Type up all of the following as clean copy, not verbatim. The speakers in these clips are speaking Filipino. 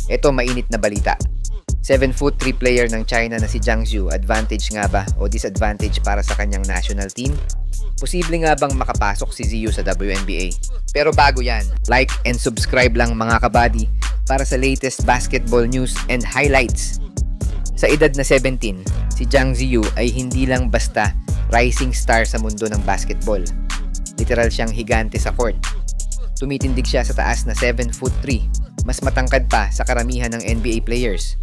Ito mainit na balita. 7'3" player ng China na si Zhang Zhu, advantage nga ba o disadvantage para sa kanyang national team? Posible nga bang makapasok si Ziyu sa WNBA? Pero bago yan, like and subscribe lang mga kabady para sa latest basketball news and highlights. Sa edad na 17, si Zhang Ziyu ay hindi lang basta rising star sa mundo ng basketball. Literal siyang higante sa court. Tumitindig siya sa taas na 7'3", mas matangkad pa sa karamihan ng NBA players.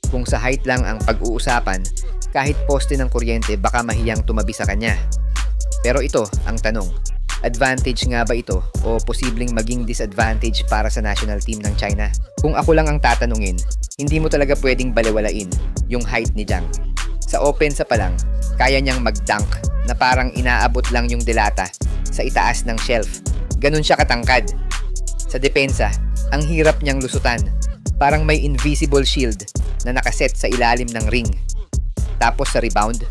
Kung sa height lang ang pag-uusapan, kahit poste ng kuryente baka mahiyang tumabi sa kanya. Pero ito ang tanong, advantage nga ba ito o posibleng maging disadvantage para sa national team ng China? Kung ako lang ang tatanungin, hindi mo talaga pwedeng balewalain yung height ni Zhang. Sa opensa pa lang, kaya niyang mag-dunk na parang inaabot lang yung delata sa itaas ng shelf. Ganun siya katangkad. Sa depensa, ang hirap niyang lusutan. Parang may invisible shield na nakaset sa ilalim ng ring. Tapos sa rebound,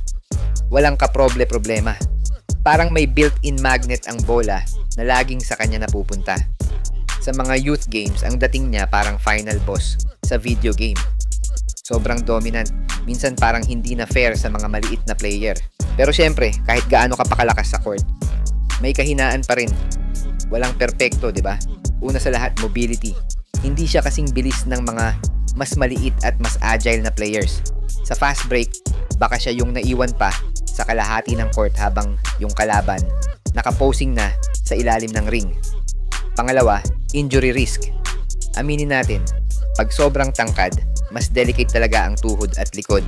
walang kaproble-problema. Parang may built-in magnet ang bola na laging sa kanya napupunta. Sa mga youth games, ang dating niya parang final boss sa video game. Sobrang dominant, minsan parang hindi na fair sa mga maliit na player. Pero syempre, kahit gaano ka pakalakas sa court, may kahinaan pa rin. Walang perpekto, di ba? Una sa lahat, mobility. Hindi siya kasing bilis ng mga mas maliit at mas agile na players. Sa fast break, baka siya yung naiwan pa sa kalahati ng court habang yung kalaban nakaposing na sa ilalim ng ring. Pangalawa, injury risk. Aminin natin, pag sobrang tangkad, mas delicate talaga ang tuhod at likod.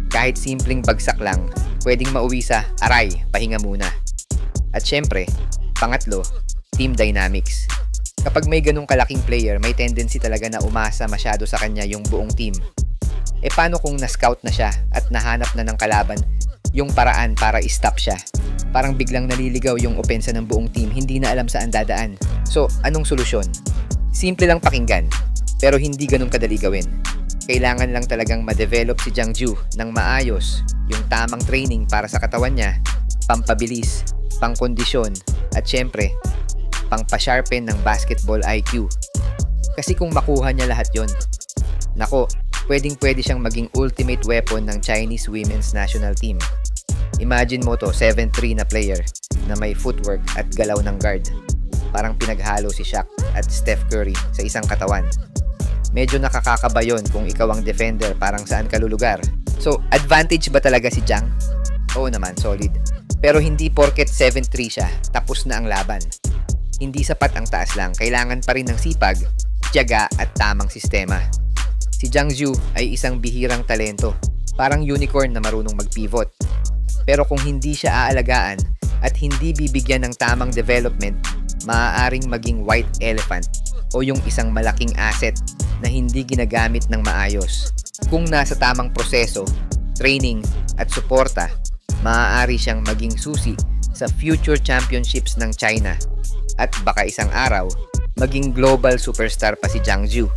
Kahit simpleng bagsak lang, pwedeng mauwi sa aray, pahinga muna. At syempre, pangatlo, team dynamics. Kapag may ganung kalaking player, may tendency talaga na umasa masyado sa kanya yung buong team. E paano kung na-scout na siya at nahanap na ng kalaban yung paraan para i-stop siya? Parang biglang naliligaw yung opensa ng buong team, hindi na alam saan dadaan. So, anong solusyon? Simple lang pakinggan, pero hindi ganun kadali gawin. Kailangan lang talagang ma-develop si Zhang Zhu ng maayos, yung tamang training para sa katawan niya, pampabilis, pangkondisyon, at syempre, pangpa-sharpen ng basketball IQ. Kasi kung makuha niya lahat yon, nako, pwedeng-pwede siyang maging ultimate weapon ng Chinese women's national team. Imagine mo to, 7'3" na player na may footwork at galaw ng guard. Parang pinaghalo si Shaq at Steph Curry sa isang katawan. Medyo nakakakaba yun kung ikaw ang defender, parang saan ka lulugar. So, advantage ba talaga si Zhang? Oo naman, solid. Pero hindi porket 7'3" siya, tapos na ang laban. Hindi sapat ang taas lang, kailangan pa rin ng sipag, tiyaga at tamang sistema. Si Zhang Zhu ay isang bihirang talento, parang unicorn na marunong mag-pivot. Pero kung hindi siya aalagaan at hindi bibigyan ng tamang development, maaaring maging white elephant o yung isang malaking asset na hindi ginagamit ng maayos. Kung nasa tamang proseso, training at suporta, maaari siyang maging susi sa future championships ng China at baka isang araw, maging global superstar pa si Zhang Zhu.